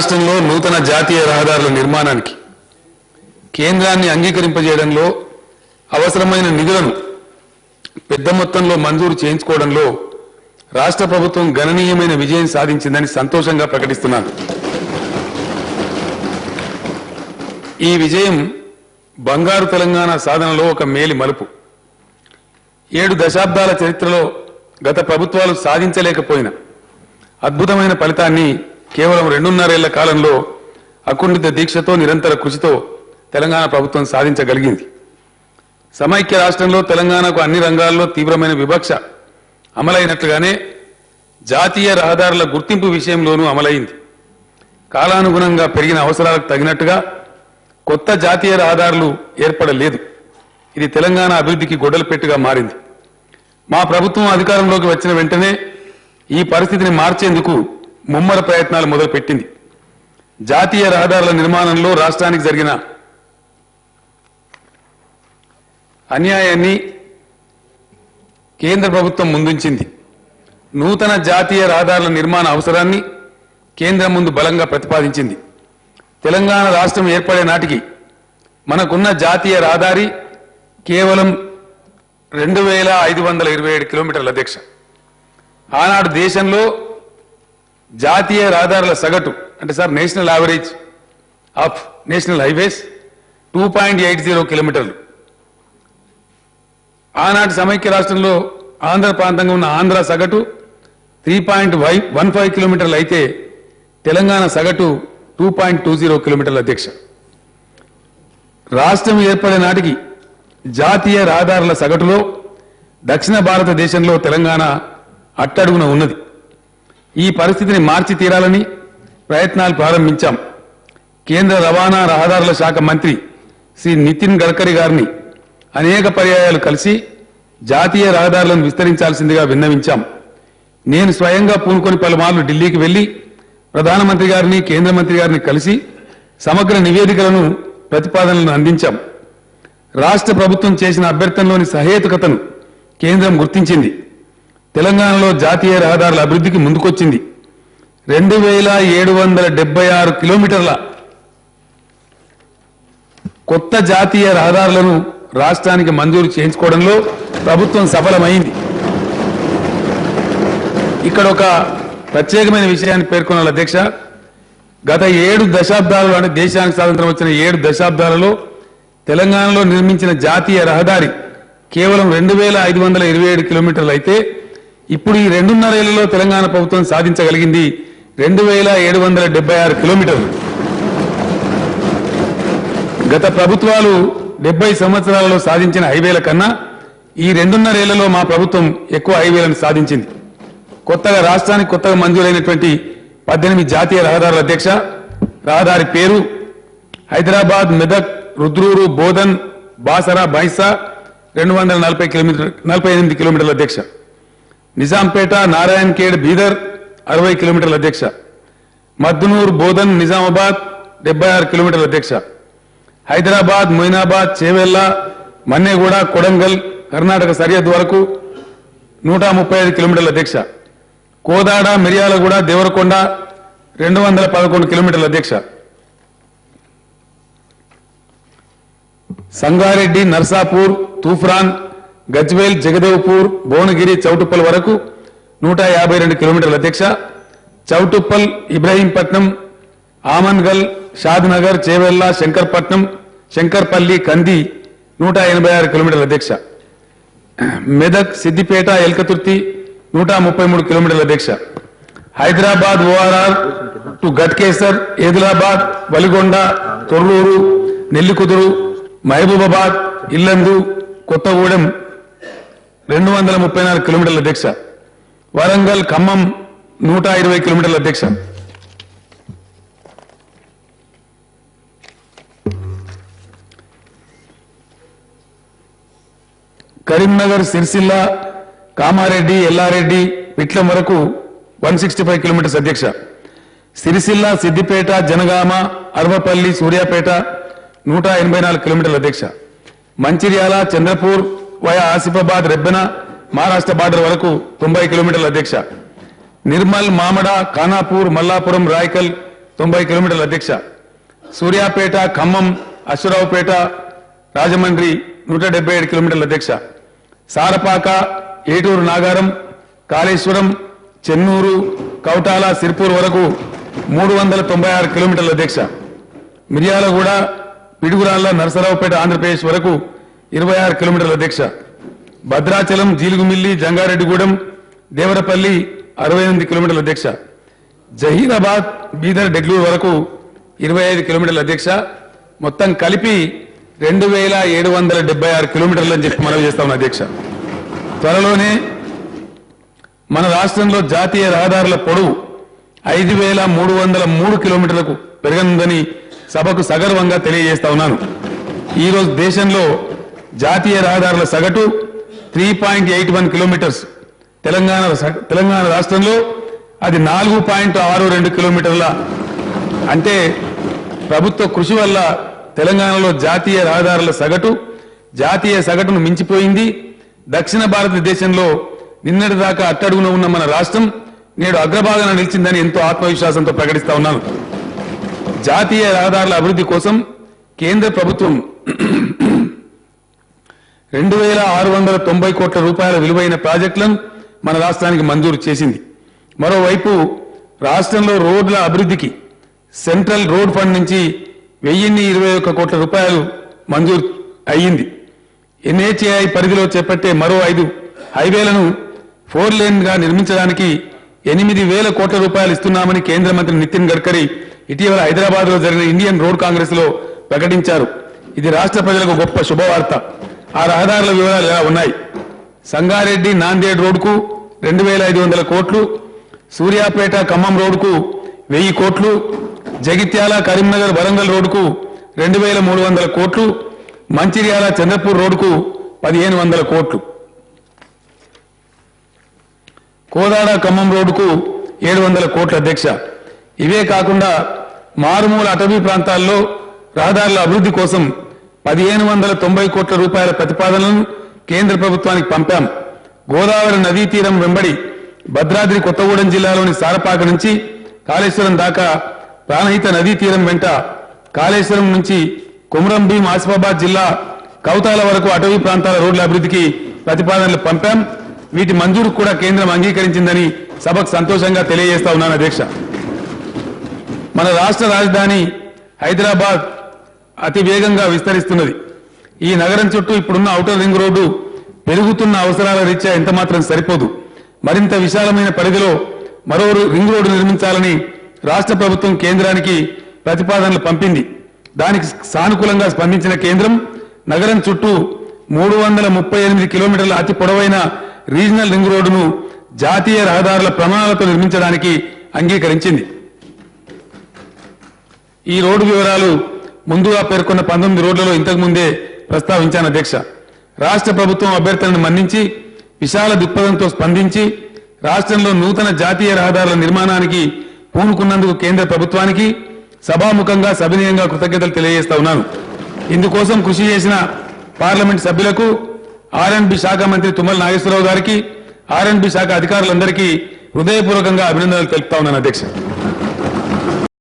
రాష్ట్రంలో నూతన జాతీయ రహదారుల నిర్మాణానికి కేంద్రాన్ని అంగీకరింపజేయడంలో అవసరమైన నిధులను పెద్ద మొత్తంలో మంజూరు చేయించుకోవడంలో రాష్ట్ర ప్రభుత్వం గణనీయమైన విజయం సాధించిందని సంతోషంగా ప్రకటిస్తున్నాను. ఈ విజయం బంగారు తెలంగాణ సాధనలో ఒక మేలి మలుపు. 7 దశాబ్దాల చరిత్రలో గత ప్రభుత్వాలు సాధించలేకపోయిన అద్భుతమైన ఫలితాన్ని కేవలం 2.5 ఏళ్ల కాలంలో అకుంఠిత దీక్షతో నిరంతర కృషితో తెలంగాణ ప్రభుత్వం సాధించగలిగింది. సమైక్య రాష్ట్రంలో తెలంగాణకు అన్ని రంగాల్లో తీవ్రమైన వివక్ష అమలైనట్లుగానే జాతీయ రహదారుల గుర్తింపు విషయంలోనూ అమలైంది. కాలానుగుణంగా పెరిగిన అవసరాలకు తగినట్టుగా కొత్త జాతీయ రహదారులు ఏర్పడలేదు. ఇది తెలంగాణ అభివృద్ధికి గొడ్డలిపెట్టుగా మారింది. మా ప్రభుత్వం అధికారంలోకి వచ్చిన వెంటనే ఈ పరిస్థితిని మార్చేందుకు ముమ్మర ప్రయత్నాలు మొదలుపెట్టింది. జాతీయ రహదారుల నిర్మాణంలో రాష్ట్రానికి జరిగిన అన్యాయాన్ని కేంద్ర ప్రభుత్వం ముందుంచింది. నూతన జాతీయ రహదారుల నిర్మాణ అవసరాన్ని కేంద్రం ముందు బలంగా ప్రతిపాదించింది. తెలంగాణ రాష్ట్రం ఏర్పడే నాటికి మనకున్న జాతీయ రహదారి కేవలం 2527 కిలోమీటర్ల అధ్యక్ష. ఆనాడు దేశంలో జాతీయ రహదారుల సగటు అంటే sir national average of national highways 2.80 కిలోమీటర్లు. ఆనాటి సమైక్య రాష్ట్రంలో ఆంధ్ర ప్రాంతంగా ఉన్న ఆంధ్ర సగటు 3.15 కిలోమీటర్లు అయితే తెలంగాణ సగటు 2.20 కిలోమీటర్ల అధ్యక్ష. రాష్ట్రం ఏర్పడే నాటికి జాతీయ రహదారుల సగటులో దక్షిణ భారతదేశంలో తెలంగాణ అట్టడుగున ఉన్నది. ఈ పరిస్థితిని మార్చి తీరాలని ప్రయత్నాలు ప్రారంభించాం. కేంద్ర రవాణా రహదారుల శాఖ మంత్రి శ్రీ నితిన్ గడ్కరీ గారిని అనేక పర్యాయాలు కలిసి జాతీయ రహదారులను విస్తరించాల్సిందిగా విన్నవించాం. నేను స్వయంగా పూనుకొని పలుమార్లు ఢిల్లీకి వెళ్లి ప్రధానమంత్రి గారిని కేంద్ర మంత్రి గారిని కలిసి సమగ్ర నివేదికలను ప్రతిపాదనలను అందించాం. రాష్ట్ర ప్రభుత్వం చేసిన అభ్యర్థనలోని సహేతుకతను కేంద్రం గుర్తించింది. తెలంగాణలో జాతీయ రహదారుల అభివృద్ధికి ముందుకొచ్చింది. 2776 కిలోమీటర్ల కొత్త జాతీయ రహదారులను రాష్ట్రానికి మంజూరు చేయించుకోవడంలో ప్రభుత్వం సఫలమైంది. ఇక్కడ ఒక ప్రత్యేకమైన విషయాన్ని పేర్కొనాలి అధ్యక్ష. గత 7 దశాబ్దాలలో అంటే దేశానికి స్వాతంత్రం వచ్చిన 7 దశాబ్దాలలో తెలంగాణలో నిర్మించిన జాతీయ రహదారి కేవలం 2527 కిలోమీటర్లు అయితే ఇప్పుడు ఈ 2.5 ఏళ్లలో తెలంగాణ ప్రభుత్వం సాధించగలిగింది 2776 కిలోమీటర్లు. గత ప్రభుత్వాలు 70 సంవత్సరాలలో సాధించిన హైవేల కన్నా ఈ 2.5 ఏళ్లలో మా ప్రభుత్వం ఎక్కువ హైవేలను సాధించింది. కొత్తగా రాష్ట్రానికి కొత్తగా మంజూరైనటువంటి 18 జాతీయ రహదారుల అధ్యక్ష. రహదారి పేరు హైదరాబాద్ మెదక్ రుద్రూరు బోధన్ బాసరా బైసా 248 కిలోమీటర్ల అధ్యక్ష. నిజాంపేట నారాయణ్ ఖేడ్ బీదర్ 60 కిలోమీటర్ల అధ్యక్ష. మద్నూర్ బోధన్ నిజామాబాద్ 76 కిలోమీటర్ల అధ్యక్ష. హైదరాబాద్ మొయినాబాద్ చేవెళ్ల మన్నెగూడ కొడంగల్ కర్ణాటక సరిహద్దు వరకు 135 కిలోమీటర్ల అధ్యక్ష. కోదాడ మిర్యాలగూడ దేవరకొండ 211 కిలోమీటర్ల అధ్యక్ష. సంగారెడ్డి నర్సాపూర్ తూఫ్రాన్ గజ్వేల్ జగదేవ్పూర్ భువనగిరి చౌటుప్పల్ వరకు 152 కిలోమీటర్ల అధ్యక్ష. చౌటుప్పల్ ఇబ్రహీంపట్నం ఆమన్గల్ షాద్నగర్ చేవెళ్ల శంకర్పట్నం శంకర్పల్లి కంది 186 కిలోమీటర్ల అధ్యక్ష. మెదక్ సిద్దిపేట ఎల్కతుర్తి 133 కిలోమీటర్ల అధ్యక్ష. హైదరాబాద్ ఓఆర్ఆర్ టు గట్కేసర్ ఏదిలాబాద్ వలిగొండ తొర్రూరు నెల్లికుదురు మహబూబాబాద్ ఇల్లందు కొత్తగూడెం 234 కిలోమీటర్ల అధ్యక్ష. వరంగల్ ఖమ్మం 120 కిలోమీటర్ల అధ్యక్ష. కరీంనగర్ సిరిసిల్ల కామారెడ్డి ఎల్లారెడ్డి పిట్లం వరకు 165 కిలోమీటర్స్ అధ్యక్ష. సిరిసిల్ల సిద్దిపేట జనగామ అర్వపల్లి సూర్యాపేట 184 కిలోమీటర్ల అధ్యక్ష. మంచిర్యాల చంద్రపూర్ వయా ఆసిఫాబాద్ రెబ్బెన మహారాష్ట్ర బార్డర్ వరకు 90 కిలోమీటర్ల అధ్యక్ష. నిర్మల్ మామడ ఖానాపూర్ మల్లాపురం రాయకల్ 90 కిలోమీటర్ల అధ్యక్ష. సూర్యాపేట, ఖమ్మం, అశ్వరావుపేట, రాజమండ్రి 177 కిలోమీటర్ల అధ్యక్ష. సారపాక, ఏటూరు నాగారం, కాళేశ్వరం, చెన్నూరు, కౌటాల, సిర్పూర్ వరకు 396 కిలోమీటర్ల అధ్యక్ష. మిర్యాలగూడ, పిడుగురాళ్ల, నరసరావుపేట, ఆంధ్రప్రదేశ్ వరకు 26 కిలోమీటర్ల అధ్యక్ష. భద్రాచలం, జీలుగుమిల్లి, జంగారెడ్డిగూడెం, దేవరపల్లి 68 కిలోమీటర్ల అధ్యక్ష. జహీరాబాద్, బీదర్, డెగ్లూరు వరకు 25 కిలోమీటర్ల అధ్యక్ష. మొత్తం కలిపి 2776 కిలోమీటర్లు అని చెప్పి మనవి చేస్తా ఉన్నా అధ్యక్ష. త్వరలోనే మన రాష్ట్రంలో జాతీయ రహదారుల పొడవు 5303 కిలోమీటర్లకు పెరగనుందని సభకు సగర్వంగా తెలియజేస్తా ఉన్నాను. ఈరోజు దేశంలో జాతీయ రహదారుల సగటు 3.81 కిలోమీటర్స్. తెలంగాణ రాష్ట్రంలో అది 4.62 కిలోమీటర్ల. అంటే ప్రభుత్వ కృషి వల్ల తెలంగాణలో జాతీయ రహదారుల సగటు జాతీయ సగటును మించిపోయింది. దక్షిణ భారతదేశంలో నిన్నటి దాకా అట్టడుగున ఉన్న మన రాష్ట్రం నేడు అగ్రభాగాన నిలిచిందని ఎంతో ఆత్మవిశ్వాసంతో ప్రకటిస్తా ఉన్నాను. జాతీయ రహదారుల అభివృద్ధి కోసం కేంద్ర ప్రభుత్వం 2690 కోట్ల రూపాయల విలువైన ప్రాజెక్టులను మన రాష్ట్రానికి మంజూరు చేసింది. మరోవైపు రాష్ట్రంలో రోడ్ల అభివృద్ధికి సెంట్రల్ రోడ్ ఫండ్ నుంచి 1021 కోట్ల రూపాయలు మంజూరు అయ్యింది. ఎన్హెచ్ఏఐ పరిధిలో చేపట్టే మరో 5 హైవేలను 4 లేన్ గా నిర్మించడానికి 8000 కోట్ల రూపాయలు ఇస్తున్నామని కేంద్ర మంత్రి నితిన్ గడ్కరీ ఇటీవల హైదరాబాద్ లో జరిగిన ఇండియన్ రోడ్ కాంగ్రెస్ లో ప్రకటించారు. ఇది రాష్ట్ర ప్రజలకు గొప్ప శుభవార్త. ఆ రహదారుల వివరాలు ఎలా ఉన్నాయి? సంగారెడ్డి, నాందేడ్ రోడ్కు 2500 కోట్లు, సూర్యాపేట, ఖమ్మం రోడ్కు 1000 కోట్లు, జగిత్యాల, కరీంనగర్, వరంగల్ రోడ్కు 2300 కోట్లు, మంచిర్యాల, చంద్రపూర్ రోడ్కు 1500 కోట్లు, కోదాడ, ఖమ్మం రోడ్డుకు 700 కోట్ల అధ్యక్ష. ఇవే కాకుండా మారుమూల అటవీ ప్రాంతాల్లో రహదారుల అభివృద్ధి కోసం 1590 కోట్ల రూపాయల ప్రతిపాదనలను కేంద్ర ప్రభుత్వానికి పంపాం. గోదావరి నదీ తీరం వెంబడి భద్రాద్రి కొత్తగూడెం జిల్లాలోని సారపాక నుంచి కాళేశ్వరం దాకా ప్రాణహిత నదీ తీరం వెంట కాళేశ్వరం నుంచి కుమ్రం భీం, ఆసిఫాబాద్ జిల్లా కౌతాల వరకు అటవీ ప్రాంతాల రోడ్ల అభివృద్ధికి ప్రతిపాదనలు పంపాం. వీటి మంజూరు కూడా కేంద్రం అంగీకరించిందని సభకు సంతోషంగా తెలియజేస్తా ఉన్నాను అధ్యక్ష. మన రాష్ట్ర రాజధాని హైదరాబాద్ అతి వేగంగా విస్తరిస్తున్నది. ఈ నగరం చుట్టూ ఇప్పుడున్న ఔటర్ రింగ్ రోడ్డు పెరుగుతున్న అవసరాల రీత్యా ఎంత మాత్రం సరిపోదు. మరింత విశాలమైన పరిధిలో మరో రింగ్ రోడ్డు నిర్మించాలని రాష్ట్ర ప్రభుత్వం కేంద్రానికి ప్రతిపాదనలు పంపింది. దానికి సానుకూలంగా స్పందించిన కేంద్రం నగరం చుట్టూ 338 కిలోమీటర్ల అతి పొడవైన రీజనల్ రింగ్ రోడ్డును జాతీయ రహదారుల ప్రమాణాలతో నిర్మించడానికి అంగీకరించింది. ఈ రోడ్డు వివరాలు ముందుగా పేర్కొన్న 19 రోడ్లలో ఇంతకుముందే ప్రస్తావించాను అధ్యక్ష. రాష్ట్ర ప్రభుత్వం అభ్యర్థనను మన్నించి విశాల దృక్పథంతో స్పందించి రాష్ట్రంలో నూతన జాతీయ రహదారుల నిర్మాణానికి పూనుకున్నందుకు కేంద్ర ప్రభుత్వానికి సభాముఖంగా సవినయంగా కృతజ్ఞతలు తెలియజేస్తా ఉన్నాను. ఇందుకోసం కృషి చేసిన పార్లమెంట్ సభ్యులకు, ఆర్ఎండ్బి శాఖ మంత్రి తుమ్మల నాగేశ్వరరావు గారికి, ఆర్ఎండ్బి శాఖ అధికారులందరికీ హృదయపూర్వకంగా అభినందనలు తెలుపుతా ఉన్నాను అధ్యక్ష.